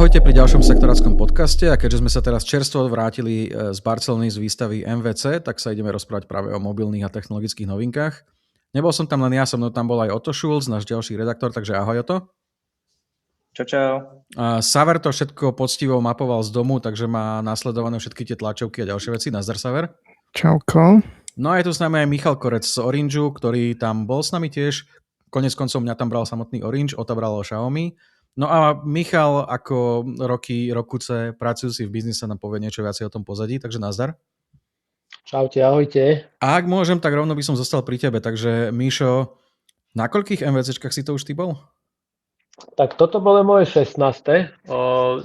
Ahojte pri ďalšom sektoráckom podcaste a keďže sme sa teraz čerstvo vrátili z Barcelony z výstavy MVC, tak sa ideme rozprávať práve o mobilných a technologických novinkách. Nebol som tam len ja, so mnou tam bol aj Oto Schulz, náš ďalší redaktor, takže ahoj Oto. Čau. Saver to všetko poctivo mapoval z domu, takže má nasledované všetky tie tlačovky a ďalšie veci. Nazdar, Saver. Čauko. No a je tu s nami aj Michal Korec z Orangeu, ktorý tam bol s nami tiež. Konec koncov mňa tam bral samotný Orange, Ota bral Xiaomi. No a Michal, ako rokuce pracujúci v biznise, nám povie niečo viacej o tom pozadí, takže nazdar. Čaute, ahojte. A ak môžem, tak rovno by som zostal pri tebe, takže Míšo, na koľkých MVCčkách si to už ty bol? Tak toto bolo moje 16.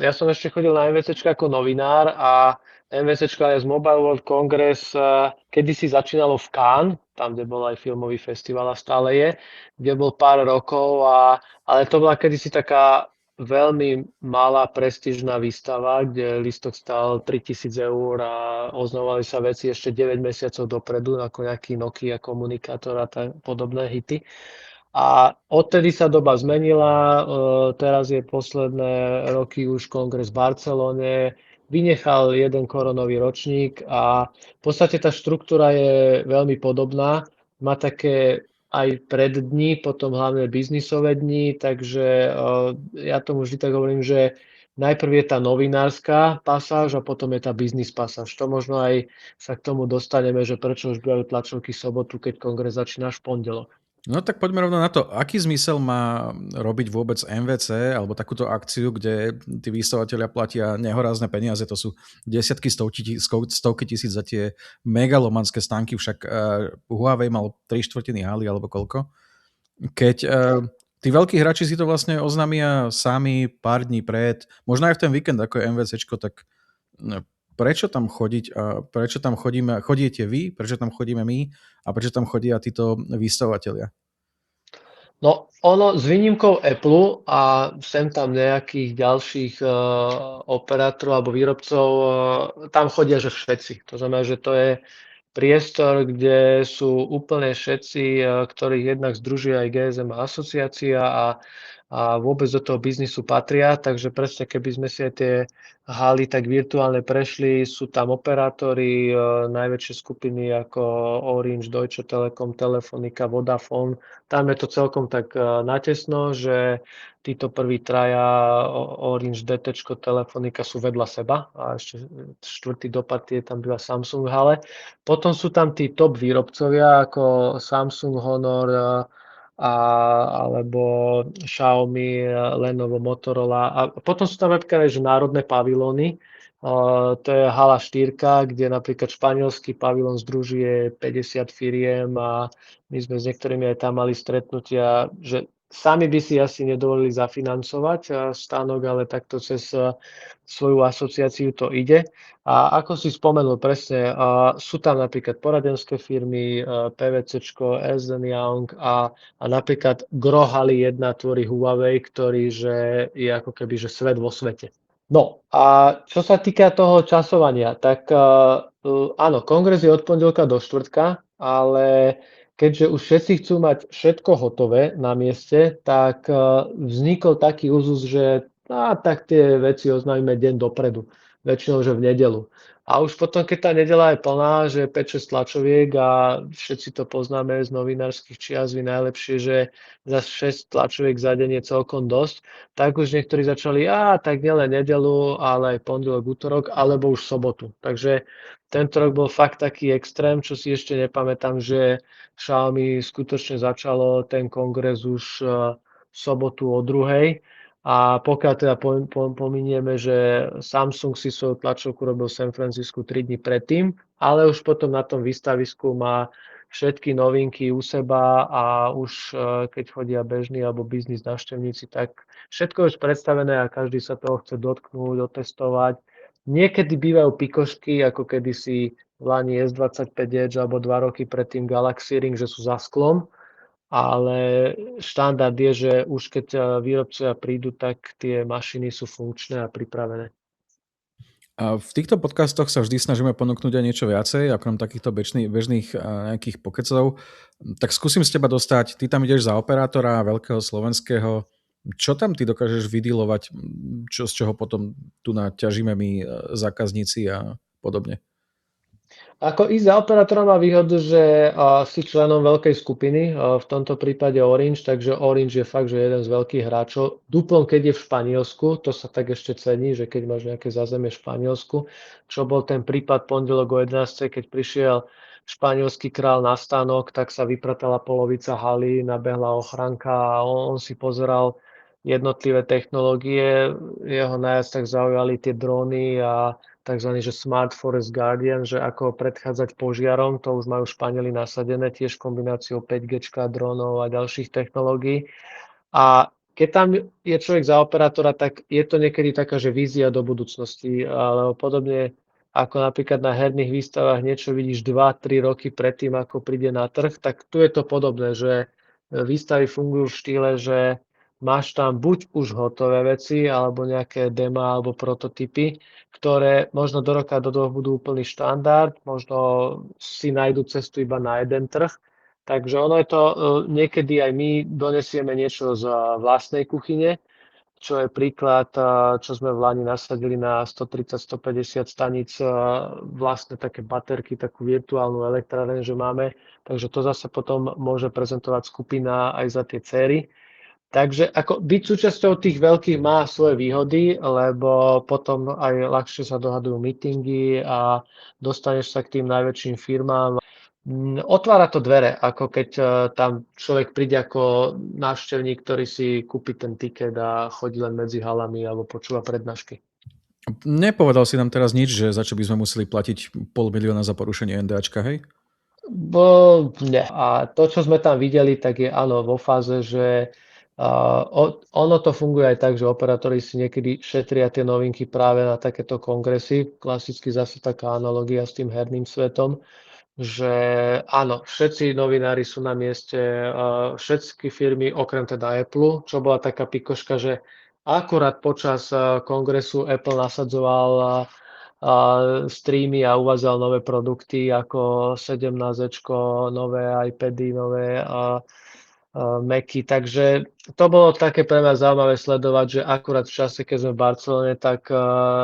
Ja som ešte chodil na MVCčka ako novinár a MVCčka je z Mobile World Congress, kedysi začínalo v Cannes, tam, kde bol aj filmový festival a stále je, kde bol pár rokov, ale to bola kedysi taká veľmi malá prestížna výstava, kde lístok stal 3 000 eur a oznamovali sa veci ešte 9 mesiacov dopredu, ako nejaký Nokia komunikátor a tak podobné hity. A odtedy sa doba zmenila, teraz je posledné roky už kongres v Barcelone, vynechal jeden koronový ročník a v podstate tá štruktúra je veľmi podobná. Má také aj preddni, potom hlavne biznisové dni, takže ja tomu vždy tak hovorím, že najprv je tá novinárska pasáž a potom je tá biznis pasáž. To možno aj sa k tomu dostaneme, že prečo už bývajú tlačovky sobotu, keď kongres začína až v pondelok. No tak poďme rovno na to. Aký zmysel má robiť vôbec MVC alebo takúto akciu, kde tí výstavatelia platia nehorázne peniaze, to sú desiatky, stovky tisíc za tie megalomanské stánky, však Huawei mal 3/4 haly alebo koľko. Keď tí veľkí hráči si to vlastne oznámia sami pár dní pred, možno aj v ten víkend, ako je MVCčko, tak prečo tam chodiť a prečo tam chodíte vy, prečo tam chodíme my a prečo tam chodia títo výstavatelia? No, ono s výnimkou Apple a sem tam nejakých ďalších operátorov alebo výrobcov, tam chodia, že všetci. To znamená, že to je priestor, kde sú úplne všetci, ktorých jednak združuje aj GSM asociácia a vôbec do toho biznisu patria, takže presne keby sme si aj tie haly tak virtuálne prešli, sú tam operátori, najväčšie skupiny ako Orange, Deutsche Telekom, Telefonica, Vodafone. Tam je to celkom tak natesno, že títo prví traja, Orange, DT, Telefonica sú vedľa seba a ešte štvrtý dopad je tam býva Samsung hale. Potom sú tam tí top výrobcovia ako Samsung, Honor, alebo Xiaomi, Lenovo, Motorola. A potom sú tam napríklad aj národné pavilóny. To je hala 4, kde napríklad španielský pavilón združuje 50 firiem a my sme s niektorými aj tam mali stretnutia, že sami by si asi nedovolili zafinancovať stánok, ale takto cez svoju asociáciu to ide. A ako si spomenul presne, sú tam napríklad poradenské firmy, PVCčko, Ernst & Young a napríklad gro haly 1 tvorí Huawei, ktorý že je ako keby že svet vo svete. No a čo sa týka toho časovania, tak áno, kongres je od pondelka do štvrtka, ale keďže už všetci chcú mať všetko hotové na mieste, tak vznikol taký úzus, že tak tie veci oznámime deň dopredu, väčšinou, že v nedeľu. A už potom, keď tá nedeľa je plná, že 5-6 tlačoviek a všetci to poznáme z novinárskych čias, vy najlepšie, že za 6 tlačoviek za deň je celkom dosť, tak už niektorí začali, tak nielen nedeľu, ale aj pondelok, útorok, alebo už sobotu. Takže tento rok bol fakt taký extrém, čo si ešte nepamätám, že Xiaomi skutočne začalo ten kongres už v sobotu o 2:00. A pokiaľ teda pominieme, že Samsung si svoju tlačovku robil v San Francisku 3 dní predtým, ale už potom na tom výstavisku má všetky novinky u seba a už keď chodia bežní alebo biznis návštevníci, tak všetko je už predstavené a každý sa toho chce dotknúť, otestovať. Niekedy bývajú pikošky, ako kedysi v lani S25 Edge alebo 2 roky predtým Galaxy Ring, že sú za sklom. Ale štandard je, že už keď výrobcovia prídu, tak tie mašiny sú funkčné a pripravené. A v týchto podcastoch sa vždy snažíme ponúknuť aj niečo viacej, okrem takýchto bežných nejakých pokecov. Tak skúsim z teba dostať, ty tam ideš za operátora veľkého slovenského, Čo tam ty dokážeš vydealovať, z čoho potom tu naťažíme my zákazníci a podobne? Ako ísť za operátora má výhodu, že si členom veľkej skupiny, v tomto prípade Orange, takže Orange je fakt, že jeden z veľkých hráčov. Duplon, keď je v Španielsku, to sa tak ešte cení, že keď máš nejaké zázemie v Španielsku, čo bol ten prípad pondelok o 11, keď prišiel španielský král na stánok, tak sa vypratala polovica haly, nabehla ochranka a on si pozeral jednotlivé technológie. Jeho najviac tak zaujali tie dróny a tzv. Že Smart Forest Guardian, že ako predchádzať požiarom, to už majú Španieli nasadené tiež kombináciou 5G, dronov a ďalších technológií. A keď tam je človek za operátora, tak je to niekedy taká, že vízia do budúcnosti, ale podobne ako napríklad na herných výstavách niečo vidíš 2-3 roky predtým, ako príde na trh, tak tu je to podobné, že výstavy fungujú v štýle, že máš tam buď už hotové veci, alebo nejaké dema alebo prototypy, ktoré možno do roka, do dvoch budú úplný štandard, možno si nájdu cestu iba na jeden trh. Takže ono je to, niekedy aj my donesieme niečo z vlastnej kuchyne, čo je príklad, čo sme v Lani nasadili na 130-150 staníc, vlastne také baterky, takú virtuálnu elektráreň, že máme. Takže to zase potom môže prezentovať skupina aj za tie céry. Takže ako byť súčasťou tých veľkých má svoje výhody, lebo potom aj ľahšie sa dohadujú meetingy a dostaneš sa k tým najväčším firmám. Otvára to dvere, ako keď tam človek príde ako návštevník, ktorý si kúpi ten tiket a chodí len medzi halami alebo počúva prednášky. Nepovedal si nám teraz nič, že za čo by sme museli platiť 500 000 za porušenie NDAčka, hej? Nie. A to, čo sme tam videli, tak je áno vo fáze, že ono to funguje aj tak, že operátori si niekedy šetria tie novinky práve na takéto kongresy. Klasicky zase taká analogia s tým herným svetom, že áno, všetci novinári sú na mieste, všetky firmy, okrem teda Apple, čo bola taká pikoška, že akurát počas kongresu Apple nasadzoval streamy a uvádzal nové produkty ako 17, nové iPady, nové Macy. Takže to bolo také pre mňa zaujímavé sledovať, že akurát v čase, keď sme v Barcelone, tak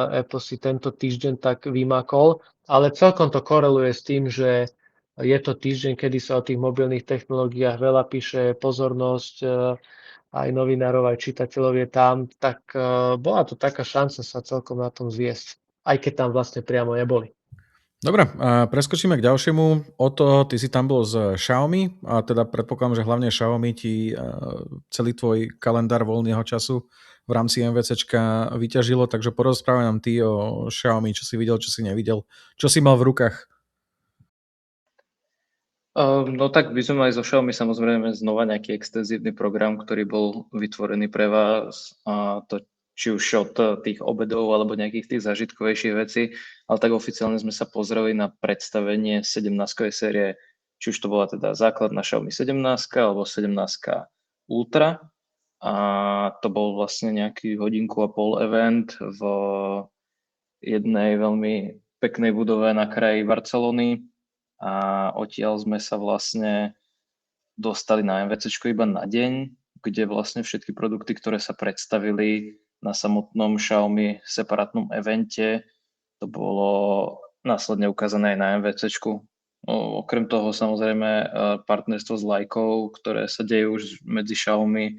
Apple si tento týždeň tak vymakol, ale celkom to koreluje s tým, že je to týždeň, kedy sa o tých mobilných technológiách veľa píše, pozornosť aj novinárov, aj čitateľov je tam, tak bola to taká šanca sa celkom na tom zviesť, aj keď tam vlastne priamo neboli. Dobre, preskočíme k ďalšiemu. Ty si tam bol s Xiaomi a teda predpokladám, že hlavne Xiaomi ti celý tvoj kalendár voľného času v rámci MVCčka vyťažilo, takže porozprávaj nám ty o Xiaomi, čo si videl, čo si nevidel, čo si mal v rukách. No tak by sme mali so Xiaomi samozrejme znova nejaký extenzívny program, ktorý bol vytvorený pre vás, a to či už od tých obedov alebo nejakých tých zážitkovejších vecí, ale tak oficiálne sme sa pozreli na predstavenie 17-kovej série, či už to bola teda základná Xiaomi 17 alebo 17 Ultra, a to bol vlastne nejaký 1,5 hodiny event v jednej veľmi peknej budove na kraji Barcelony. A odtiaľ sme sa vlastne dostali na MVCčko iba na deň, kde vlastne všetky produkty, ktoré sa predstavili na samotnom Xiaomi separátnom evente, to bolo následne ukázané aj na MVCčku. Okrem toho samozrejme partnerstvo s Leikou, ktoré sa deje už medzi Xiaomi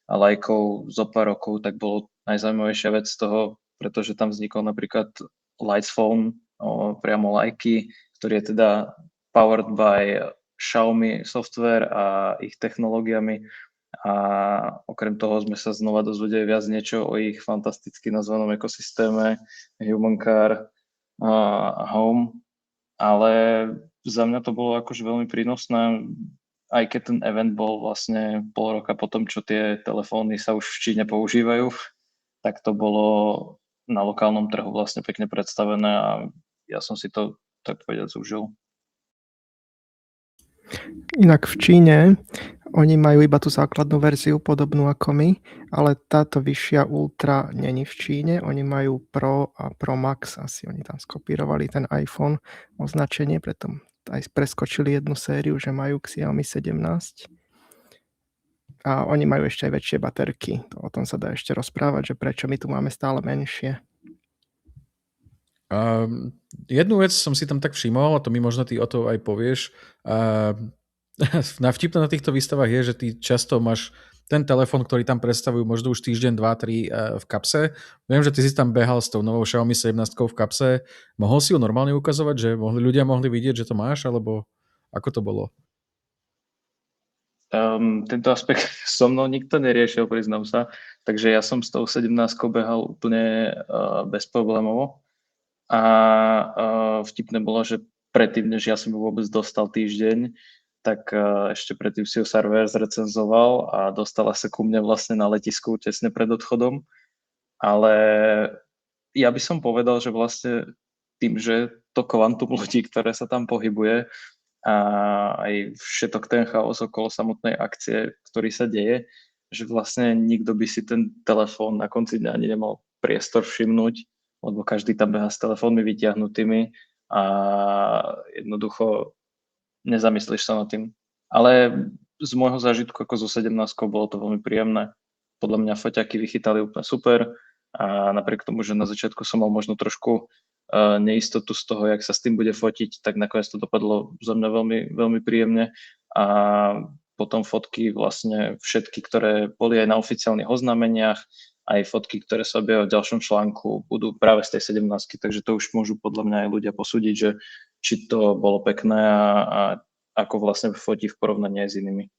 a Leikou zo pár rokov, tak bolo najzaujímavejšia vec z toho, pretože tam vznikol napríklad Lights Phone priamo Leiky, ktorý je teda powered by Xiaomi software a ich technológiami. A okrem toho sme sa znova dozvedeli viac niečo o ich fantasticky nazvanom ekosystéme HumanCar a Home. Ale za mňa to bolo akože veľmi prínosné, aj keď ten event bol vlastne pol roka potom, čo tie telefóny sa už v Číne používajú, tak to bolo na lokálnom trhu vlastne pekne predstavené a ja som si to tak povedať užil. Inak v Číne oni majú iba tú základnú verziu podobnú ako my, ale táto vyššia Ultra není v Číne, oni majú Pro a Pro Max, asi oni tam skopírovali ten iPhone označenie, preto aj preskočili jednu sériu, že majú Xiaomi 17. A oni majú ešte aj väčšie baterky. O tom sa dá ešte rozprávať, že prečo my tu máme stále menšie. Jednu vec som si tam tak všimol, a to mi možno ty o to aj povieš. Vtipné na týchto výstavách je, že ty často máš ten telefon, ktorý tam predstavujú možno už týždeň, 2, 3 v kapse. Viem, že ty si tam behal s tou novou Xiaomi 17 v kapse. Mohol si ju normálne ukazovať, že ľudia mohli vidieť, že to máš, alebo ako to bolo? Tento aspekt so mnou nikto neriešil, priznám sa, takže ja som s tou 17 behal úplne bezproblémovo a vtipné bolo, že predtým, než ja som ju vôbec dostal týždeň, tak ešte predtým si ju server zrecenzoval a dostala sa ku mne vlastne na letisku tesne pred odchodom, ale ja by som povedal, že vlastne tým, že to kvantum ľudí, ktoré sa tam pohybuje, a aj všetok ten chaos okolo samotnej akcie, ktorý sa deje, že vlastne nikto by si ten telefón na konci dňa ani nemal priestor všimnúť, lebo každý tam beha s telefónmi vyťahnutými a jednoducho nezamyslíš sa nad tým. Ale z môjho zážitku ako zo 17 bolo to veľmi príjemné. Podľa mňa foťaky vychytali úplne super a napriek tomu, že na začiatku som mal možno trošku neistotu z toho, jak sa s tým bude fotiť, tak nakoniec to dopadlo za mňa veľmi, veľmi príjemne a potom fotky vlastne všetky, ktoré boli aj na oficiálnych oznámeniach, aj fotky, ktoré sa objavia v ďalšom článku, budú práve z tej 17, takže to už môžu podľa mňa aj ľudia posúdiť, že či to bolo pekné a ako vlastne fotí v porovnaní aj s inými.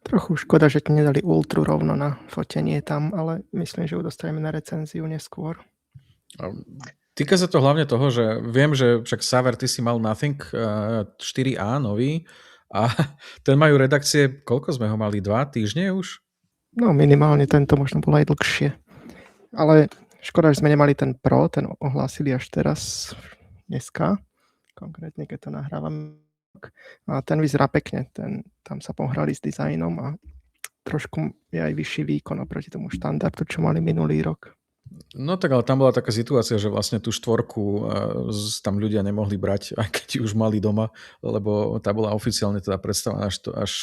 Trochu škoda, že ti nedali ultru rovno na fotenie tam, ale myslím, že ju dostaneme na recenziu neskôr. Týka sa to hlavne toho, že viem, že však Saver, ty si mal Nothing 4a nový a ten majú redakcie, koľko sme ho mali, 2 týždne už? No minimálne tento, možno bolo aj dlhšie. Ale škoda, že sme nemali ten Pro, ten ohlásili až teraz, dneska, konkrétne keď to nahrávam. A ten vyzerá pekne, tam sa pohrali s dizajnom a trošku je aj vyšší výkon oproti tomu štandardu, čo mali minulý rok. No tak ale tam bola taká situácia, že vlastne tú 4 tam ľudia nemohli brať, aj keď ju už mali doma, lebo tá bola oficiálne teda predstavená až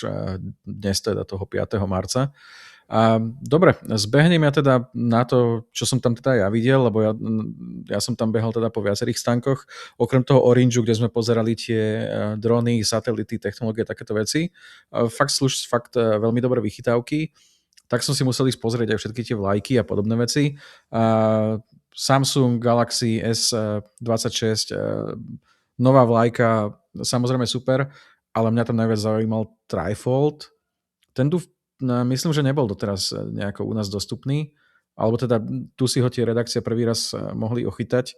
dnes teda toho 5. marca. A dobre, zbehnem ja teda na to, čo som tam teda ja videl, lebo ja som tam behal teda po viacerých stánkoch, okrem toho Orangeu, kde sme pozerali tie drony, satelity, technológie, takéto veci. Fakt veľmi dobré vychytávky. Tak som si musel ísť pozrieť aj všetky tie vlajky a podobné veci. Samsung Galaxy S26, nová vlajka, samozrejme super, ale mňa tam najviac zaujímal Trifold. Ten tu myslím, že nebol doteraz nejako u nás dostupný, alebo teda tu si ho tie redakcie prvý raz mohli ochytať.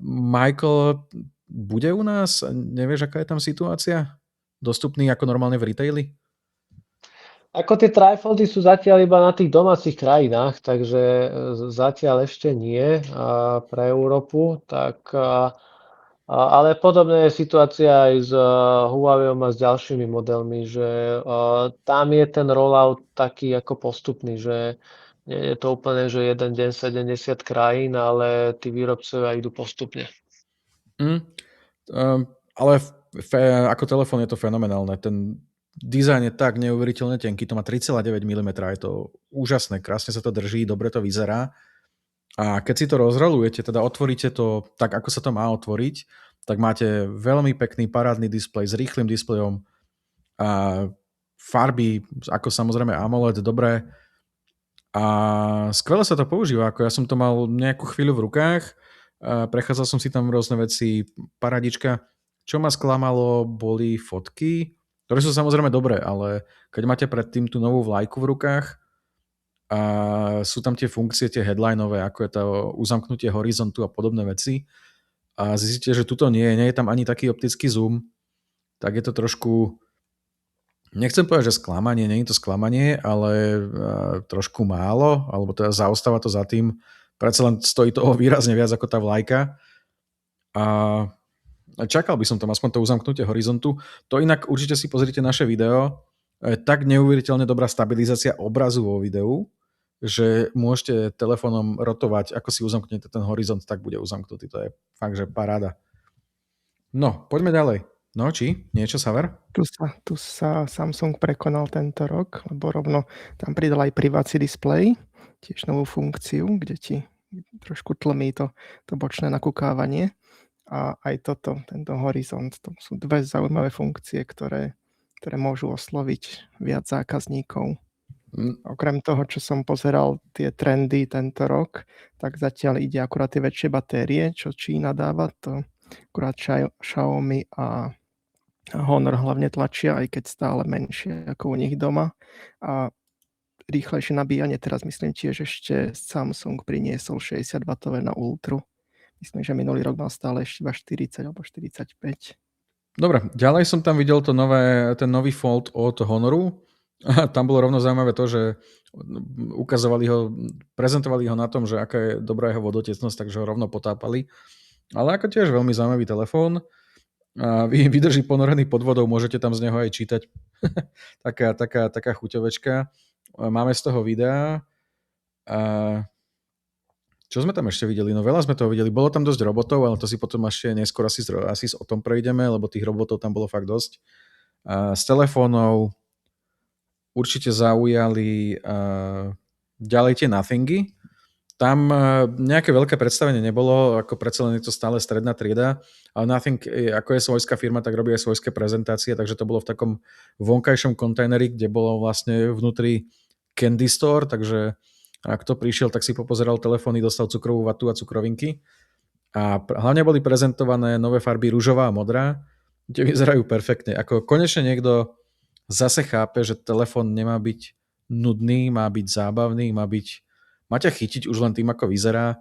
Michael, bude u nás? Nevieš, aká je tam situácia? Dostupný ako normálne v retaili? Ako tie trifoldy sú zatiaľ iba na tých domácich krajinách, takže zatiaľ ešte nie pre Európu, tak, ale podobná je situácia aj s Huawei a s ďalšími modelmi, že tam je ten rollout taký ako postupný, že nie je to úplne, že jeden deň 70 krajín, ale tí výrobcovia idú postupne. Ale ako telefón je to fenomenálne. Ten dizajn je tak neuveriteľne tenký, to má 3,9 mm, je to úžasné, krásne sa to drží, dobre to vyzerá. A keď si to rozrolujete, teda otvoríte to tak, ako sa to má otvoriť, tak máte veľmi pekný parádny displej s rýchlym displejom a farby, ako samozrejme AMOLED, dobré. A skvele sa to používa, ako ja som to mal nejakú chvíľu v rukách, prechádzal som si tam rôzne veci, paradička. Čo ma sklamalo, boli fotky, ktoré sú samozrejme dobré, ale keď máte predtým tú novú vlajku v rukách a sú tam tie funkcie, tie headlineové, ako je to uzamknutie horizontu a podobné veci a zistíte, že tuto nie je tam ani taký optický zoom, tak je to trošku, nechcem povedať, že sklamanie, nie je to sklamanie, ale trošku málo, alebo teda zaostáva to za tým, predsa len stojí toho výrazne viac ako tá vlajka a čakal by som tam aspoň to uzamknutie horizontu. To inak určite si pozrite naše video. Tak neuveriteľne dobrá stabilizácia obrazu vo videu, že môžete telefónom rotovať, ako si uzamknete ten horizont, tak bude uzamknutý. To je fakt, že paráda. No, poďme ďalej. No, či? Niečo, Saver? Tu sa Samsung prekonal tento rok, lebo rovno tam pridal aj privací displej, tiež novú funkciu, kde ti trošku tlmí to bočné nakúkávanie. A aj tento horizont, to sú dve zaujímavé funkcie, ktoré môžu osloviť viac zákazníkov. Mm, Okrem toho, čo som pozeral tie trendy tento rok, tak zatiaľ ide akurát tie väčšie batérie, čo Čína dáva, to akurát Xiaomi a Honor hlavne tlačia, aj keď stále menšie ako u nich doma. A rýchlejšie nabíjanie teraz myslím tiež ešte Samsung priniesol 60W na Ultru. Myslím, že minulý rok mal stále ešte iba 40 alebo 45. Dobre, ďalej som tam videl ten nový Fold od Honoru. A tam bolo rovno zaujímavé to, že prezentovali ho na tom, že aká je dobrá jeho vodotecnosť, takže ho rovno potápali. Ale ako tiež veľmi zaujímavý telefón. A vydrží ponorený pod vodou, môžete tam z neho aj čítať. taká chuťovečka. Máme z toho videá. A čo sme tam ešte videli? No veľa sme toho videli. Bolo tam dosť robotov, ale to si potom ešte neskôr asi o tom prejdeme, lebo tých robotov tam bolo fakt dosť. A z telefónov určite zaujali ďalej tie Nothingy. Tam nejaké veľké predstavenie nebolo, ako predsa len je to stále stredná trieda, ale Nothing, ako je svojská firma, tak robí aj svojské prezentácie, takže to bolo v takom vonkajšom kontajneri, kde bolo vlastne vnútri Candy Store, takže ak kto prišiel, tak si popozeral telefóny, dostal cukrovú vatu a cukrovinky. A hlavne boli prezentované nové farby ružová a modrá, kde vyzerajú perfektne. Ako konečne niekto zase chápe, že telefón nemá byť nudný, má byť zábavný, má ťa chytiť už len tým, ako vyzerá.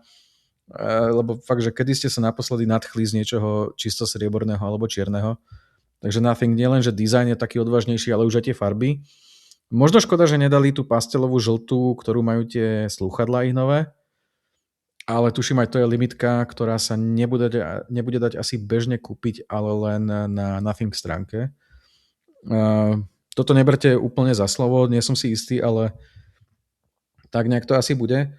Lebo fakt, že kedy ste sa naposledy nadchli z niečoho čisto strieborného alebo čierneho. Takže Nothing nie len, že dizajn je taký odvážnejší, ale už aj tie farby. Možno škoda, že nedali tú pastelovú žltú, ktorú majú tie slúchadlá ich nové, ale tuším aj to je limitka, ktorá sa nebude dať asi bežne kúpiť, ale len na Nothing stránke. Toto neberte úplne za slovo, nie som si istý, ale tak nejak to asi bude.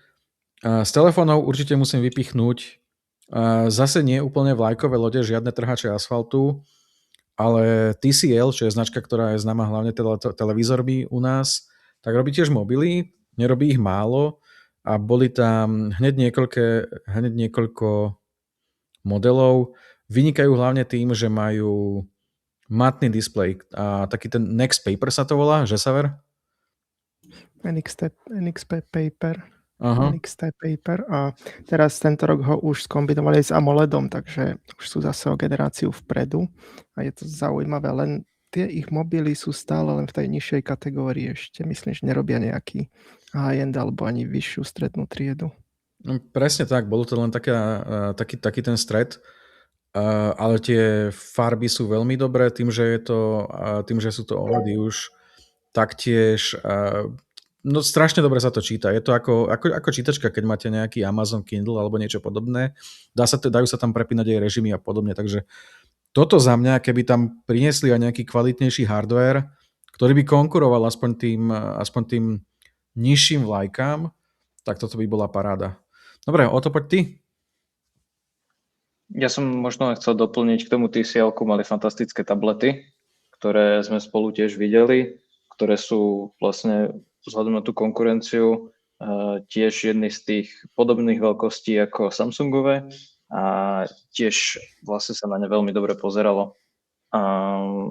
Z telefónov určite musím vypichnúť zase nie úplne vlajkové lode, žiadne trhače asfaltu, ale TCL, čo je značka, ktorá je známa hlavne televízormi u nás, tak robí tiež mobily, nerobí ich málo a boli tam hneď niekoľko modelov. Vynikajú hlavne tým, že majú matný displej a taký ten Next Paper sa to volá, že Saver? NXP Paper. Aha. NXT Paper a teraz tento rok ho už skombinovali s AMOLEDom, takže už sú zase o generáciu vpredu a je to zaujímavé, len tie ich mobily sú stále len v tej nižšej kategórii ešte. Myslím, že nerobia nejaký high-end alebo ani vyššiu strednú triedu. No, presne tak, bolo to len taký ten stred, ale tie farby sú veľmi dobré, tým, že sú to OLEDy už taktiež no strašne dobre sa to číta. Je to ako čítačka, keď máte nejaký Amazon Kindle alebo niečo podobné. Dajú sa tam prepínať aj režimy a podobne. Takže toto za mňa, keby tam priniesli aj nejaký kvalitnejší hardware, ktorý by konkuroval aspoň tým nižším vlajkám, tak toto by bola paráda. Dobre, o to poď ty. Ja som možno chcel doplniť k tomu TCL-ku, mali fantastické tablety, ktoré sme spolu tiež videli, ktoré sú vlastne vzhľadom na tú konkurenciu tiež jedny z tých podobných veľkostí ako Samsungové a tiež vlastne sa na ne veľmi dobre pozeralo. A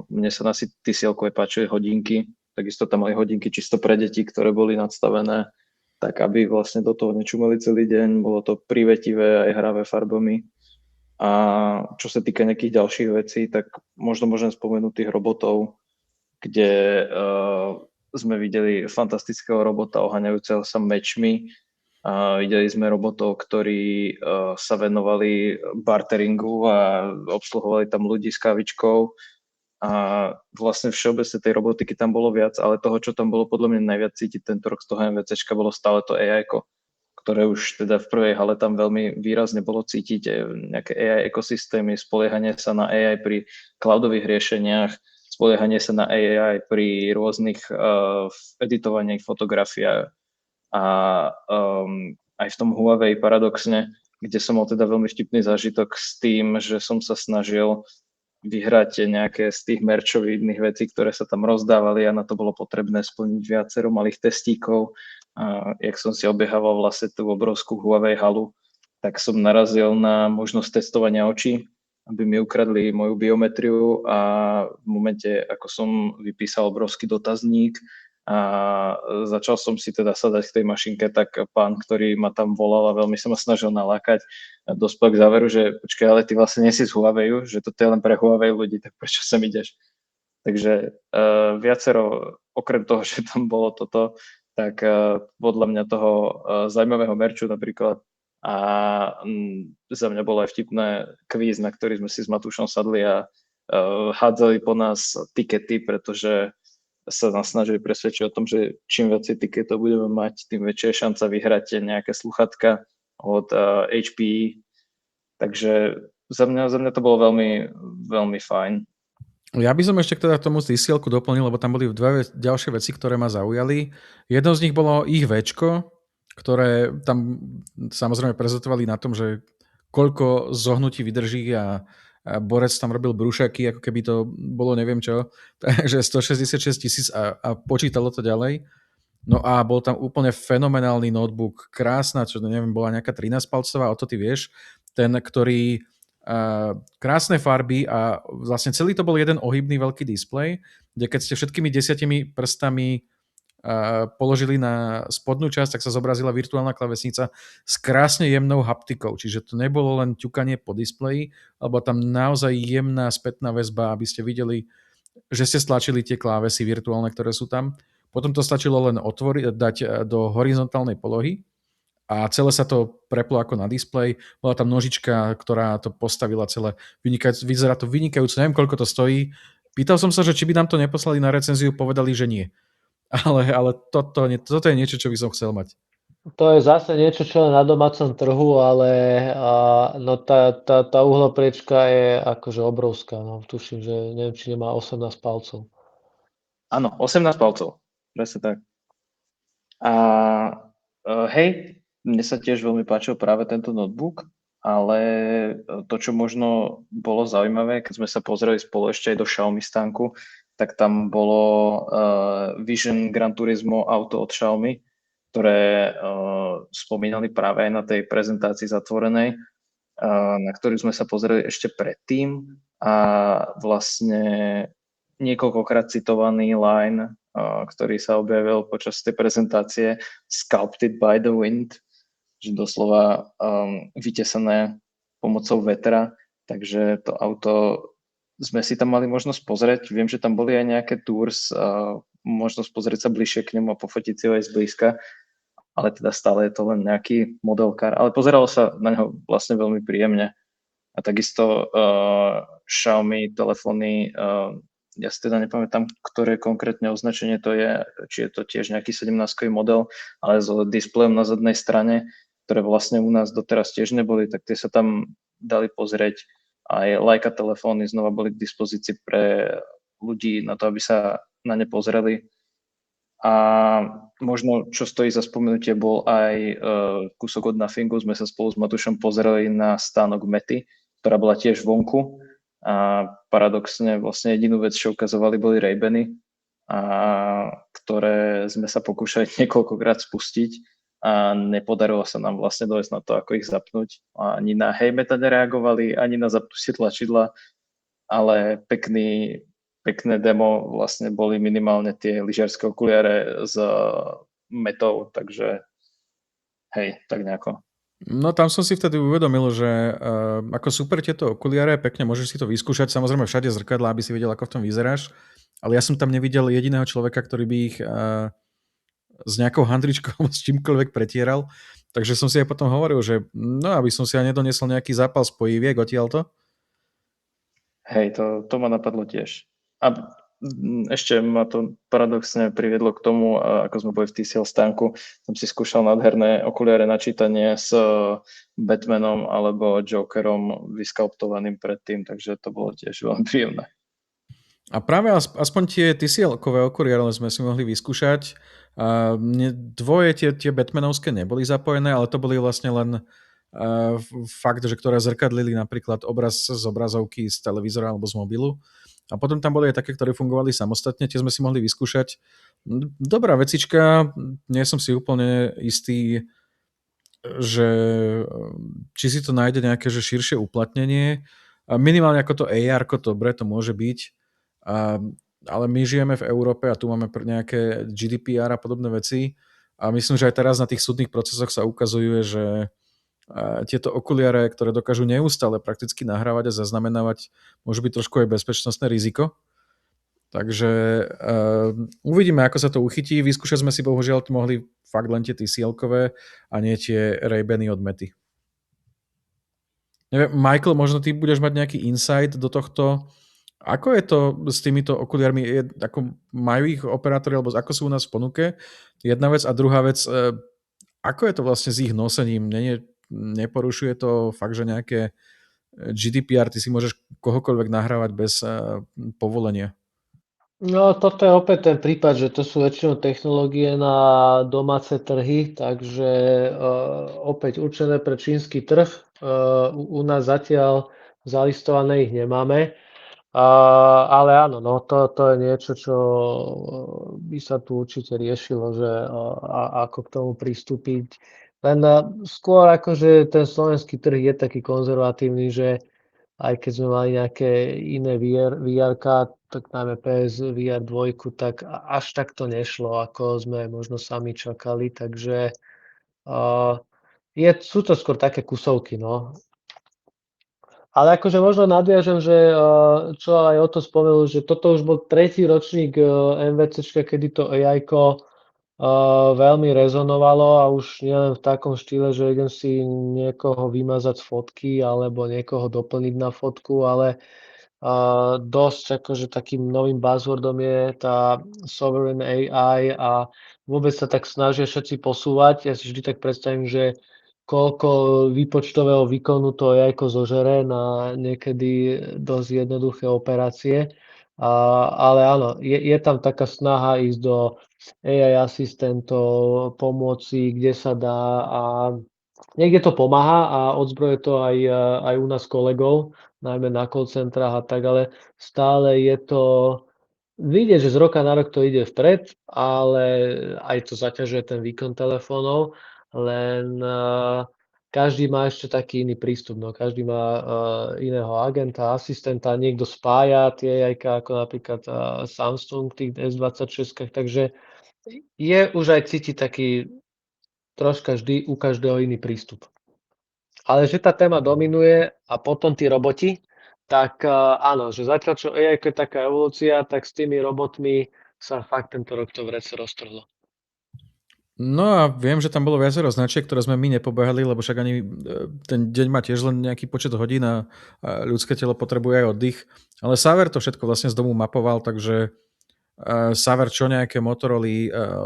mne sa na TCL-kové páčili hodinky, takisto tam mali hodinky čisto pre deti, ktoré boli nadstavené tak, aby vlastne do toho nečumeli celý deň, bolo to privetivé aj hravé farbami. A čo sa týka nejakých ďalších vecí, tak možno môžem spomenúť tých robotov, kde sme videli fantastického robota oháňajúceho sa mečmi. Videli sme robotov, ktorí sa venovali barteringu a obsluhovali tam ľudí s kávičkou. A vlastne všeobecne tej robotiky tam bolo viac, ale toho, čo tam bolo podľa mňa najviac cítiť tento rok z toho MVCčka, bolo stále to AI-ko, ktoré už teda v prvej hale tam veľmi výrazne bolo cítiť. Nejaké AI ekosystémy, spoliehanie sa na AI pri cloudových riešeniach, spoliehanie sa na AI pri rôznych editovaní fotografiách a aj v tom Huawei paradoxne, kde som mal teda veľmi vtipný zážitok s tým, že som sa snažil vyhrať nejaké z tých merčovidných vecí, ktoré sa tam rozdávali a na to bolo potrebné splniť viacero malých testíkov. A jak som si obiehával vlastne tú obrovskú Huawei halu, tak som narazil na možnosť testovania očí, aby mi ukradli moju biometriu a v momente, ako som vypísal obrovský dotazník a začal som si teda sadať k tej mašinke, tak pán, ktorý ma tam volal a veľmi sa ma snažil nalákať, dospel k záveru, že počkaj, ale ty vlastne nie si z Huawei, že toto je len pre Huawei ľudí, tak prečo sem ideš? Takže viacero, okrem toho, že tam bolo toto, tak podľa mňa toho zaujímavého merču napríklad a za mňa bolo aj vtipné kvíz, na ktorý sme si s Matúšom sadli a hádzali po nás tikety, pretože sa nás snažili presvedčiť o tom, že čím viacej tiketov budeme mať, tým väčšia je šanca vyhrať nejaké sluchatka od HPE. Takže za mňa to bolo veľmi, veľmi fajn. Ja by som ešte k tomu TCL-ku doplnil, lebo tam boli dve ďalšie veci, ktoré ma zaujali. Jedno z nich bolo ich Včko, ktoré tam samozrejme prezentovali na tom, že koľko zohnutí vydrží a Borec tam robil brúšaky, ako keby to bolo neviem čo, takže 166 000 a počítalo to ďalej. No a bol tam úplne fenomenálny notebook, krásna, čo neviem, bola nejaká 13-palcová, o to ty vieš, ten, ktorý krásne farby a vlastne celý to bol jeden ohybný veľký displej, kde keď ste všetkými 10 prstami položili na spodnú časť, tak sa zobrazila virtuálna klávesnica s krásne jemnou haptikou, čiže to nebolo len ťukanie po displeji, alebo tam naozaj jemná spätná väzba, aby ste videli, že ste stlačili tie klávesy virtuálne, ktoré sú tam. Potom to stačilo len dať do horizontálnej polohy a celé sa to preplo ako na displej. Bola tam nožička, ktorá to postavila celé. Vyzerá to vynikajúco, neviem, koľko to stojí. Pýtal som sa, že či by nám to neposlali na recenziu, povedali, že nie. Ale toto je niečo, čo by som chcel mať. To je zase niečo, čo je na domácom trhu, ale no tá uhlopriečka je akože obrovská. No, tuším, že neviem, či nemá 18 palcov. Áno, 18 palcov. Presne tak. A hej, mne sa tiež veľmi páčil práve tento notebook, ale to, čo možno bolo zaujímavé, keď sme sa pozreli spolu ešte aj do Xiaomi stánku, tak tam bolo Vision Gran Turismo auto od Xiaomi, ktoré spomínali práve aj na tej prezentácii zatvorenej, na ktorú sme sa pozreli ešte predtým a vlastne niekoľkokrát citovaný line, ktorý sa objavil počas tej prezentácie, Sculpted by the Wind, že doslova vytesané pomocou vetra, takže to auto sme si tam mali možnosť pozrieť. Viem, že tam boli aj nejaké tours, možnosť pozrieť sa bližšie k nemu a pofotiť si ho aj zblízka, ale teda stále je to len nejaký modelkár. Ale pozeralo sa na neho vlastne veľmi príjemne. A takisto Xiaomi telefóny, ja si teda nepamätám, ktoré konkrétne označenie to je, či je to tiež nejaký 17-kový model, ale s displejom na zadnej strane, ktoré vlastne u nás doteraz tiež neboli, tak tie sa tam dali pozrieť. Aj Leica telefóny znova boli k dispozícii pre ľudí na to, aby sa na ne pozreli. A možno, čo stojí za spomenutie, bol aj kúsok od Nothingu. Sme sa spolu s Matúšom pozreli na stánok Mety, ktorá bola tiež vonku. A paradoxne vlastne jedinú vec, čo ukazovali, boli Ray-Bany, ktoré sme sa pokúšali niekoľkokrát spustiť. A nepodarilo sa nám vlastne dojsť na to, ako ich zapnúť. Ani na Hey Meta nereagovali, ani na zapnutie tlačidla, ale pekné demo vlastne boli minimálne tie lyžiarske okuliare s metou, takže hej, tak nejako. No tam som si vtedy uvedomil, že ako super tieto okuliare, pekne môžeš si to vyskúšať, samozrejme všade zrkadlá, aby si vedel, ako v tom vyzeráš, ale ja som tam nevidel jediného človeka, ktorý by ich s nejakou handričkou, s čímkoľvek pretieral. Takže som si aj potom hovoril, že no, aby som si aj nedoniesol nejaký zápal spojiviek odtiaľto. Hej, to ma napadlo tiež. A ešte ma to paradoxne priviedlo k tomu, ako sme boli v TCL stánku, som si skúšal nádherné okuliare na čítanie s Batmanom alebo Jokerom vyskalptovaným predtým, takže to bolo tiež veľmi príjemné. A práve aspoň tie TCL-kové okuliare sme si mohli vyskúšať. Dvoje tie Batmanovské neboli zapojené, ale to boli vlastne len fakt, že ktoré zrkadlili napríklad obraz z obrazovky z televízora alebo z mobilu. A potom tam boli aj také, ktoré fungovali samostatne, tie sme si mohli vyskúšať. Dobrá vecička, nie som si úplne istý, že či si to nájde nejaké že širšie uplatnenie. A minimálne ako to AR, dobre, to môže byť. Ale my žijeme v Európe a tu máme nejaké GDPR a podobné veci. A myslím, že aj teraz na tých súdnych procesoch sa ukazuje, že tieto okuliare, ktoré dokážu neustále prakticky nahrávať a zaznamenávať, môžu byť trošku aj bezpečnostné riziko. Takže uvidíme, ako sa to uchytí. Vyskúšať sme si bohužiaľ mohli fakt len tie TCL-kové a nie tie Ray-Bany od Mety. Neviem, Michael, možno ty budeš mať nejaký insight do tohto. Ako je to s týmito okuliarmi? Ako majú ich operátori, alebo ako sú u nás v ponuke? Jedna vec. A druhá vec, ako je to vlastne s ich nosením? Neporušuje to fakt, že nejaké GDPR, ty si môžeš kohokoľvek nahrávať bez povolenia? No, toto je opäť ten prípad, že to sú väčšinou technológie na domáce trhy, takže opäť určené pre čínsky trh. U nás zatiaľ zalistované ich nemáme. Ale áno, no, to je niečo, čo by sa tu určite riešilo, že ako k tomu pristúpiť. Len skôr akože ten slovenský trh je taký konzervatívny, že aj keď sme mali nejaké iné VR-ka, tak najmä PS VR 2, tak až tak to nešlo, ako sme možno sami čakali, takže sú to skôr také kusovky, no. Ale akože možno nadviažem, že čo aj o to spomenul, že toto už bol 3. ročník MVCčka, kedy to AI-ko veľmi rezonovalo a už nielen v takom štýle, že idem si niekoho vymazať z fotky alebo niekoho doplniť na fotku, ale dosť akože takým novým buzzwordom je tá Sovereign AI a vôbec sa tak snažia všetci posúvať. Ja si vždy tak predstavím, že koľko výpočtového výkonu to AI-ko zožere na niekedy dosť jednoduché operácie. Ale áno, je tam taká snaha ísť do AI asistentov, pomôcť, kde sa dá a niekde to pomáha a odzbroje to aj u nás kolegov, najmä na call centrách a tak, ale stále je to vidieť, že z roka na rok to ide vpred, ale aj to zaťažuje ten výkon telefónov, len každý má ešte taký iný prístup, no každý má iného agenta, asistenta, niekto spája tie jajka, ako napríklad Samsung tých S26, takže je už aj cítiť taký troška vždy u každého iný prístup. Ale že tá téma dominuje a potom tí roboti, tak áno, že zatiaľ čo AI je taká evolúcia, tak s tými robotmi sa fakt tento rok to vrece roztrhlo. No a viem, že tam bolo viacero značiek, ktoré sme my nepobehali, lebo však ani ten deň má tiež len nejaký počet hodín a ľudské telo potrebuje aj oddych. Ale Saver to všetko vlastne z domu mapoval, takže Saver čo nejaké Motorola,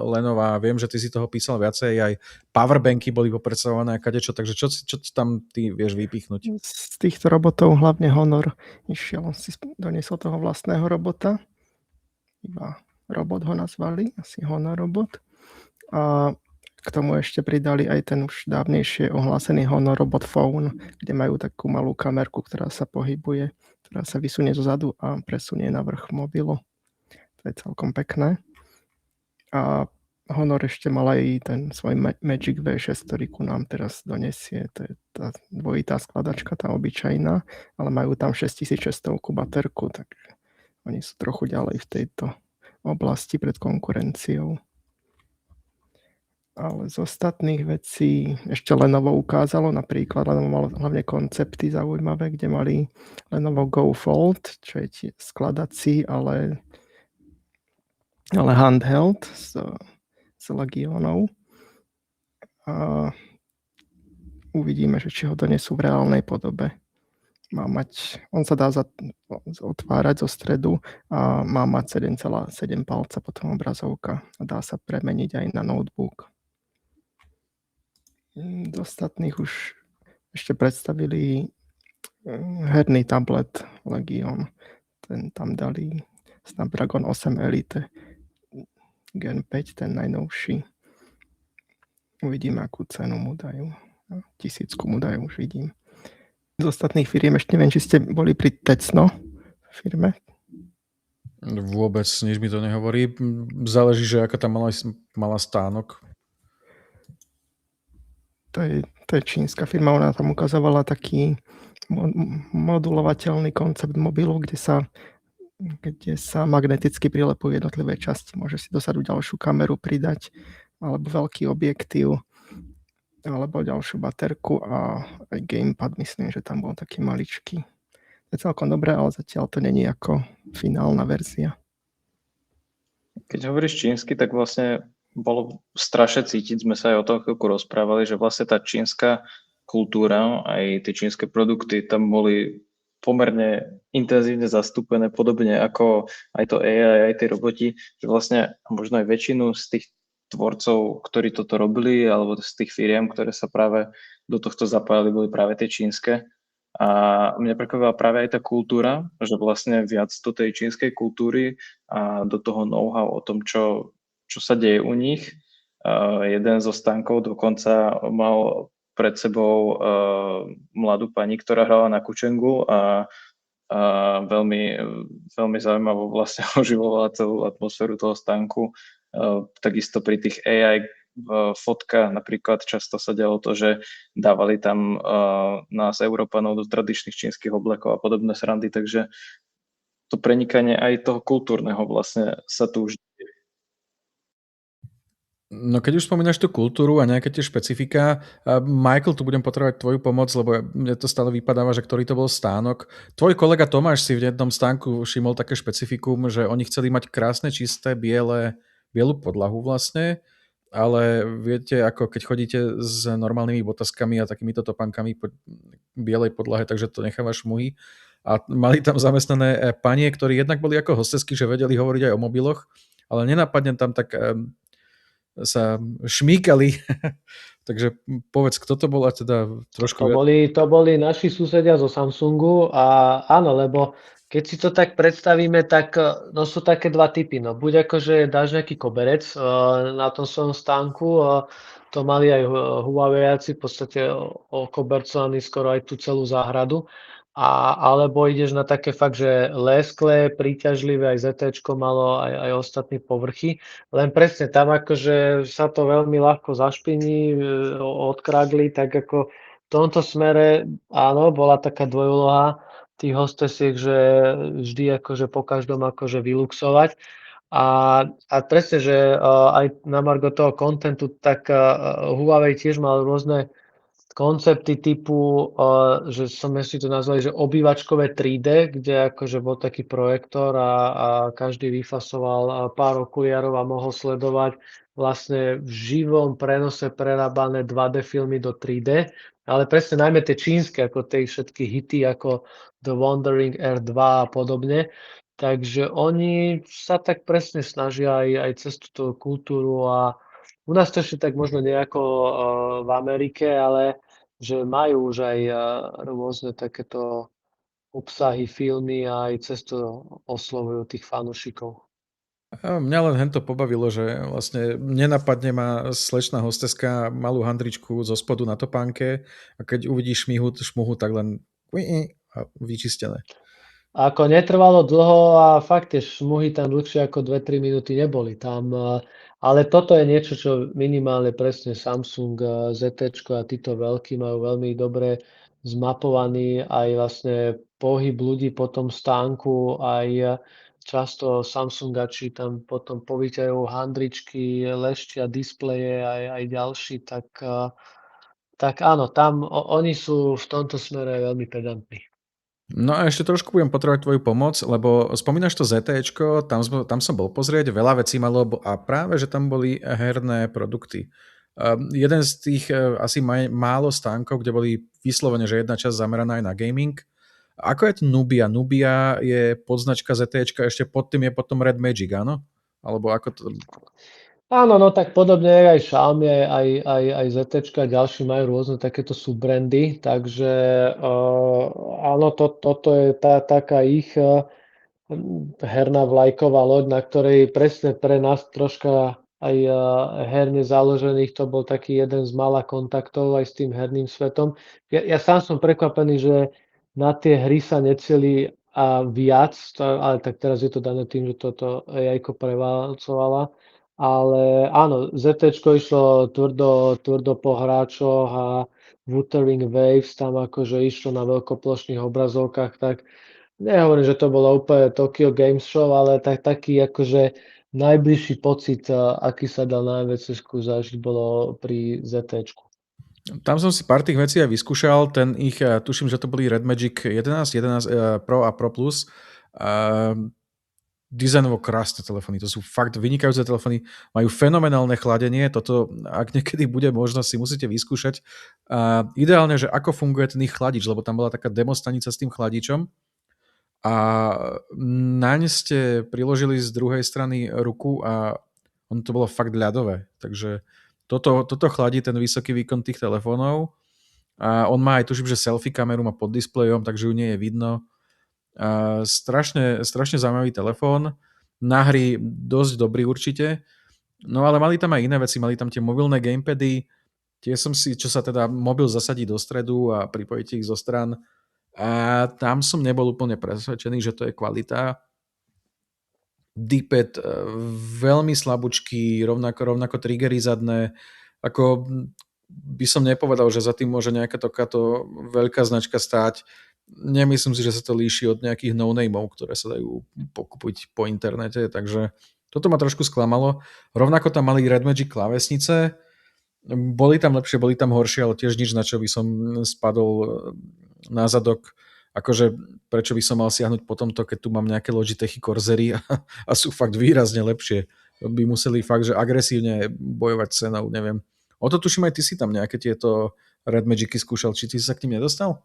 Lenovo, viem, že ty si toho písal viacej, aj powerbanky boli popredstavované a kadečo, takže čo tam ty vieš vypichnúť? Z týchto robotov hlavne Honor išiel, on si doniesol toho vlastného robota, iba robot ho nazvali, asi Honor robot. A k tomu ešte pridali aj ten už dávnejšie ohlásený Honor Robot Phone, kde majú takú malú kamerku, ktorá sa pohybuje, ktorá sa vysunie zozadu a presunie na vrch mobilu. To je celkom pekné. A Honor ešte mal aj ten svoj Magic V6, ktorý ku nám teraz donesie. To je tá dvojitá skladačka, tá obyčajná, ale majú tam 6600 baterku, takže oni sú trochu ďalej v tejto oblasti pred konkurenciou. Ale z ostatných vecí ešte Lenovo ukázalo, napríklad Lenovo mal hlavne koncepty zaujímavé, kde mali Lenovo Go Fold, čo je skladací, ale handheld s Legionou. A uvidíme, že či ho donesú v reálnej podobe. On sa dá otvárať zo stredu a má mať 7,7 palca potom obrazovka a dá sa premeniť aj na notebook. Z ostatných už ešte predstavili herný tablet Legion. Ten tam dali Snapdragon 8 Elite Gen 5, ten najnovší. Uvidíme, akú cenu mu dajú. 1000 mu dajú, už vidím. Z ostatných firiem ešte neviem, či ste boli pri Tecno firme. Vôbec nič mi to nehovorí. Záleží, že aká tam mala stánok. To je čínska firma, ona tam ukazovala taký modulovateľný koncept mobilu, kde sa magneticky prilepujú jednotlivé časti. Môže si dosadu ďalšiu kameru pridať, alebo veľký objektív, alebo ďalšiu baterku a aj gamepad, myslím, že tam bol taký maličký. Je celkom dobré, ale zatiaľ to není ako finálna verzia. Keď hovoríš čínsky, tak vlastne bolo strašne cítiť, sme sa aj o tom chvíľku rozprávali, že vlastne tá čínska kultúra, aj tie čínske produkty tam boli pomerne intenzívne zastúpené, podobne ako aj to AI, aj tie roboti, že vlastne možno aj väčšinu z tých tvorcov, ktorí toto robili, alebo z tých firiem, ktoré sa práve do tohto zapájali, boli práve tie čínske. A mňa prekvapila práve aj tá kultúra, že vlastne viac do tej čínskej kultúry a do toho know-how o tom, čo sa deje u nich. Jeden zo stánkov dokonca mal pred sebou mladú pani, ktorá hrala na kučengu a veľmi, veľmi zaujímavo vlastne oživovala celú atmosféru toho stánku. Takisto pri tých AI fotka napríklad často sa dialo to, že dávali tam nás Európanov do tradičných čínskych oblekov a podobné srandy, takže to prenikanie aj toho kultúrneho vlastne sa tu už deje. No keď už spomínaš tú kultúru a nejaké tie špecifika, Michael, tu budem potrebovať tvoju pomoc, lebo mne to stále vypadáva, že ktorý to bol stánok. Tvoj kolega Tomáš si v jednom stánku všimol také špecifikum, že oni chceli mať krásne, čisté, bielu podlahu vlastne, ale viete, ako keď chodíte s normálnymi botaskami a takýmito topankami po bielej podlahe, takže to necháva šmuhy. A mali tam zamestnané panie, ktorí jednak boli ako hostesky, že vedeli hovoriť aj o mobiloch, ale nenápadne tam tak sa šmíkali. Takže povedz, kto to bol a teda trošku... To boli naši susedia zo Samsungu a áno, lebo keď si to tak predstavíme, tak no sú také dva typy. No. Buď akože dáš nejaký koberec na tom svojom stánku, to mali aj Huaweiaci, v podstate okobercovaní skoro aj tú celú záhradu. Alebo ideš na také fakt, že lesklé, príťažlivé, aj ZT malo, aj ostatné povrchy. Len presne tam akože sa to veľmi ľahko zašpiní, odkragli, tak ako v tomto smere áno, bola taká dvojúloha tých hostesiek, že vždy akože po každom akože vyluxovať. A presne, že aj na margo toho kontentu, tak Huawei tiež mal rôzne koncepty typu, že sme si to nazvali, že obývačkové 3D, kde akože bol taký projektor a každý vyfasoval pár okuliarov a mohol sledovať vlastne v živom prenose prerábané 2D filmy do 3D, ale presne najmä tie čínske, ako tie všetky hity ako The Wandering Air 2 a podobne. Takže oni sa tak presne snažia aj cez túto kultúru a u nás to ešte tak možno nejako v Amerike, ale že majú už aj rôzne takéto obsahy, filmy a aj cez to oslovujú tých fanúšikov. A mňa len hento pobavilo, že vlastne nenapadne má slečná hosteska malú handričku zo spodu na topánke a keď uvidí šmuhu, tak len a vyčistené. Ako netrvalo dlho a fakt tie šmuhy tam dlhšie ako 2-3 minúty neboli tam. Ale toto je niečo, čo minimálne presne Samsung, ZT a títo veľkí majú veľmi dobre zmapovaný aj vlastne pohyb ľudí po tom stánku, aj často Samsungači tam potom povyťajú handričky, leštia displeje aj ďalší, tak áno, tam oni sú v tomto smere veľmi pedantní. No a ešte trošku budem potrebovať tvoju pomoc, lebo spomínaš to ZTčko, tam som bol pozrieť, veľa vecí malo a práve, že tam boli herné produkty. Jeden z tých asi málo stánkov, kde boli vyslovene, že jedna časť zameraná aj na gaming. Ako je to Nubia? Nubia je podznačka ZTčka, ešte pod tým je potom Red Magic, áno? Alebo ako to... Áno, no tak podobne aj Xiaomi, aj ZT, ďalší majú rôzne takéto subbrandy, takže áno, toto je taká ich herná vlajková loď, na ktorej presne pre nás troška aj herne založených, to bol taký jeden z mála kontaktov aj s tým herným svetom. Ja sám som prekvapený, že na tie hry sa neceli a viac, ale tak teraz je to dané tým, že toto AI-ko prevalcovala. Ale áno, ZT išlo tvrdo po hráčoch a Wuthering Waves tam akože išlo na veľkoplošných obrazovkách, tak nehovorím, že to bolo úplne Tokyo Games Show, ale taký akože najbližší pocit, aký sa dal na MVCčku zažiť, bolo pri ZTčku. Tam som si pár tých vecí aj vyskúšal, ten ich, tuším, že to boli Red Magic 11, 11 Pro a Pro Plus. Dizajnovo krásne telefóny, to sú fakt vynikajúce telefóny, majú fenomenálne chladenie, toto ak niekedy bude možnosť, si musíte vyskúšať. Ideálne, že ako funguje ten ich chladič, lebo tam bola taká demostanica s tým chladičom a naň ste priložili z druhej strany ruku a ono to bolo fakt ľadové, takže toto chladí ten vysoký výkon tých telefónov a on má aj, tuším, že selfie kameru má pod displejom, takže ju nie je vidno. Strašne zaujímavý telefón, na hry dosť dobrý určite, no ale mali tam aj iné veci, mali tam tie mobilné gamepady, tie som si, čo sa teda mobil zasadí do stredu a pripojíte ich zo stran a tam som nebol úplne presvedčený, že to je kvalita. D-pad veľmi slabúčky, rovnako triggery zadné, ako by som nepovedal, že za tým môže nejaká takáto veľká značka stáť. Nemyslím si, že sa to líši od nejakých no-nameov, ktoré sa dajú pokúpiť po internete, takže toto ma trošku sklamalo. Rovnako tam mali Red Magic klávesnice, boli tam lepšie, boli tam horšie, ale tiež nič, na čo by som spadol na zadok. Akože prečo by som mal siahnuť po tomto, keď tu mám nejaké Logitechy Corsery a sú fakt výrazne lepšie. By museli fakt, že agresívne bojovať cenou, neviem. O to tuším aj ty si tam nejaké tieto Red Magicy skúšal, či ty si sa k tým nedostal?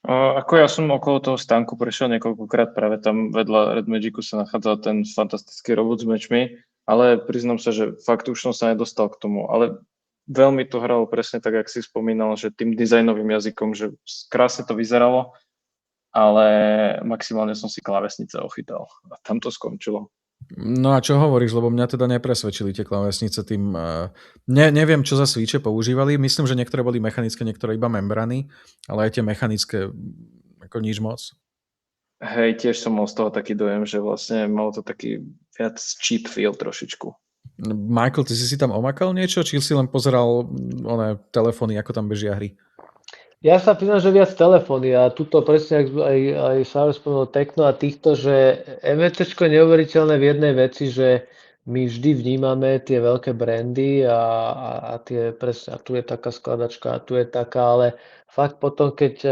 Ako ja som okolo toho stánku prešiel niekoľkokrát, práve tam vedľa Red Magicu sa nachádzal ten fantastický robot s mečmi, ale priznám sa, že fakt už som sa nedostal k tomu, ale veľmi to hralo presne tak, jak si spomínal, že tým dizajnovým jazykom, že krásne to vyzeralo, ale maximálne som si klávesnice ochytal a tam to skončilo. No a čo hovoríš, lebo mňa teda nepresvedčili tie klávesnice tým... neviem, čo za switche používali, myslím, že niektoré boli mechanické, niektoré iba membrany, ale aj tie mechanické ako nič moc. Hej, tiež som mal z toho taký dojem, že vlastne malo to taký viac cheap feel trošičku. Michael, ty si tam omakal niečo, či si len pozeral telefóny, ako tam bežia hry? Ja sa priznám, že viac telefóny a tuto presne, aj Sáro spomenul Tekno a týchto, že MVCčko je neuveriteľné v jednej veci, že my vždy vnímame tie veľké brandy a tie presne, a tu je taká skladačka, a tu je taká, ale fakt potom, keď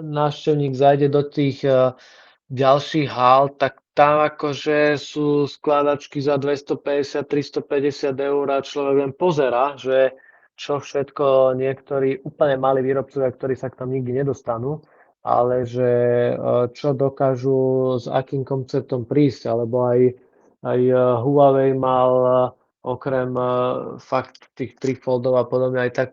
návštevník zajde do tých ďalších hál, tak tam akože sú skladačky za 250-350 eur a človek len pozera, že čo všetko niektorí úplne malí výrobcovia, ktorí sa k tam nikdy nedostanú, ale že čo dokážu s akým konceptom prísť, alebo aj Huawei mal okrem fakt tých trifoldov a podobne aj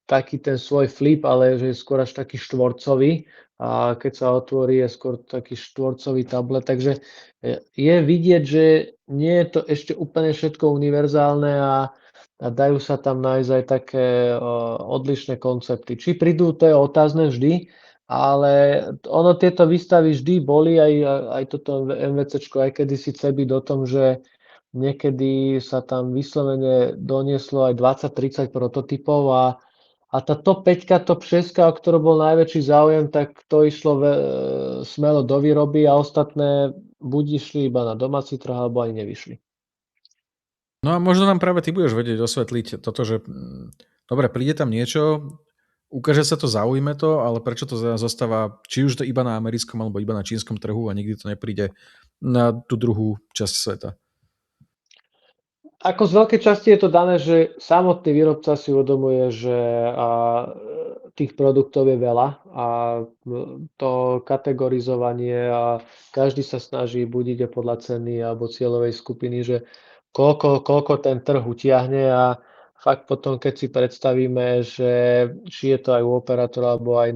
taký ten svoj flip, ale že je skôr až taký štvorcový a keď sa otvorí je skôr taký štvorcový tablet, takže je vidieť, že nie je to ešte úplne všetko univerzálne a dajú sa tam nájsť aj také odlišné koncepty. Či prídu, to je otázne vždy, ale ono tieto výstavy vždy boli, aj toto MVCčko, aj kedysi CeBIT o tom, že niekedy sa tam vyslovene donieslo aj 20-30 prototypov a tá top 5, top 6, o ktorú bol najväčší záujem, tak to išlo smelo do výroby a ostatné buď išli iba na domáci trh, alebo ani nevyšli. No a možno nám práve ty budeš vedieť osvetliť toto, že dobre, príde tam niečo, ukáže sa to, zaujme to, ale prečo to zostáva, či už to iba na americkom alebo iba na čínskom trhu a nikdy to nepríde na tú druhú časť sveta. Ako z veľkej časti je to dané, že samotný výrobca si uvedomuje, že tých produktov je veľa a to kategorizovanie a každý sa snaží buď ide podľa ceny alebo cieľovej skupiny, že koľko ten trh utiahne a fakt potom, keď si predstavíme, že či je to aj u operátora alebo aj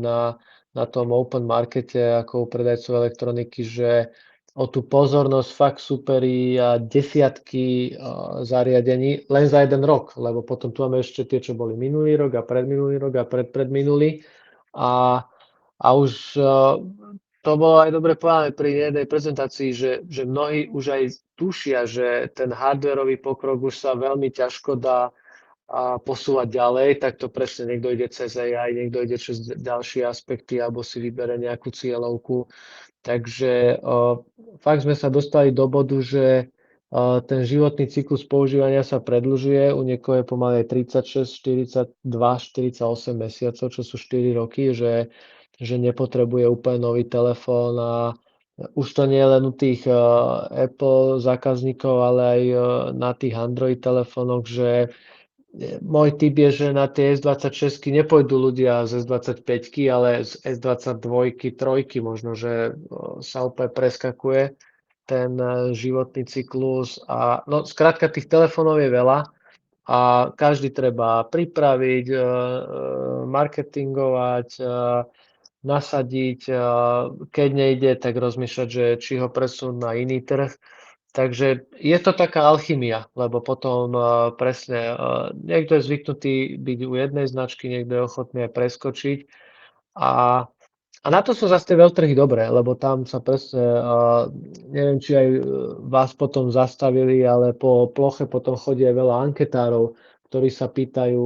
na tom open markete ako u predajcov elektroniky, že o tú pozornosť fakt súperí a desiatky zariadení len za jeden rok, lebo potom tu máme ešte tie, čo boli minulý rok a predminulý rok a predminulý. A už to bolo aj dobre povedané pri jednej prezentácii, že mnohí už aj tušia, že ten hardwareový pokrok už sa veľmi ťažko dá posúvať ďalej, tak to presne niekto ide cez AI, niekto ide cez ďalšie aspekty alebo si vybere nejakú cieľovku. Takže fakt sme sa dostali do bodu, že ten životný cyklus používania sa predĺžuje, u niekoho je pomaly 36, 42, 48 mesiacov, čo sú 4 roky, že nepotrebuje úplne nový telefón a už to nie je len u tých Apple zákazníkov, ale aj na tých Android telefónoch, že môj tip je, že na tie S26 nepôjdu ľudia z S25, ale z S22, 3 možno, že sa úplne preskakuje ten životný cyklus. A no skrátka tých telefónov je veľa a každý treba pripraviť, marketingovať, nasadiť, keď nejde, tak rozmýšľať, že či ho presunúť na iný trh. Takže je to taká alchymia, lebo potom presne niekto je zvyknutý byť u jednej značky, niekto je ochotný aj preskočiť. A na to sú zase tie veľtrhy dobré, lebo tam sa presne, neviem, či aj vás potom zastavili, ale po ploche potom chodí aj veľa anketárov, ktorí sa pýtajú,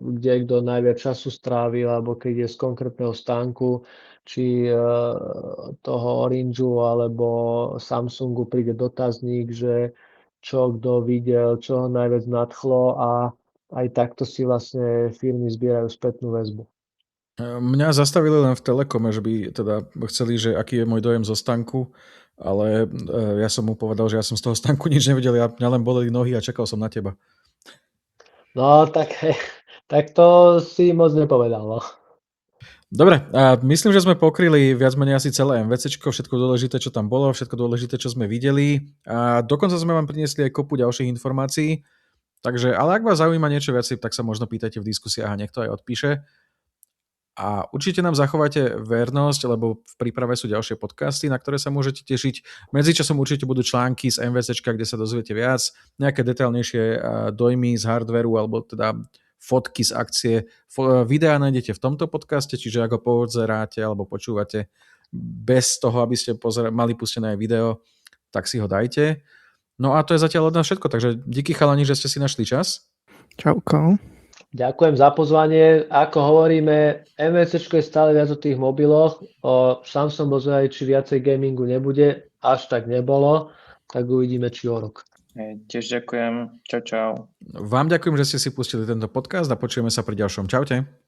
kde kto najviac času strávil, alebo keď je z konkrétneho stánku, či toho Orangeu alebo Samsungu príde dotazník, že čo kto videl, čo ho najviac nadchlo a aj takto si vlastne firmy zbierajú spätnú väzbu. Mňa zastavili len v Telekome, že by teda chceli, že aký je môj dojem zo stánku, ale ja som mu povedal, že ja som z toho stánku nič nevedel, mňa len boleli nohy a čakal som na teba. No tak to si moc nepovedal. No. Dobre, a myslím, že sme pokryli viac menej asi celé MVCčko, všetko dôležité, čo tam bolo, všetko dôležité, čo sme videli a dokonca sme vám priniesli aj kopu ďalších informácií, takže, ale ak vás zaujíma niečo viac, tak sa možno pýtajte v diskusiách a niekto aj odpíše. A určite nám zachovajte vernosť, lebo v príprave sú ďalšie podcasty, na ktoré sa môžete tešiť. Medzičasom určite budú články z MVCčka, kde sa dozviete viac, nejaké detailnejšie dojmy z hardwareu, alebo teda fotky z akcie. Videá nájdete v tomto podcaste, čiže ako pozeráte alebo počúvate bez toho, aby ste mali pustené aj video, tak si ho dajte. No a to je zatiaľ od nás všetko, takže díky chalani, že ste si našli čas. Čauko. Ďakujem za pozvanie. Ako hovoríme, MVCčko je stále viac o tých mobiloch. Sám som bol zvedavý, či viacej gamingu nebude. Až tak nebolo. Tak uvidíme, či o rok. Tiež ďakujem. Čau, čau. Vám ďakujem, že ste si pustili tento podcast a počujeme sa pri ďalšom. Čaute.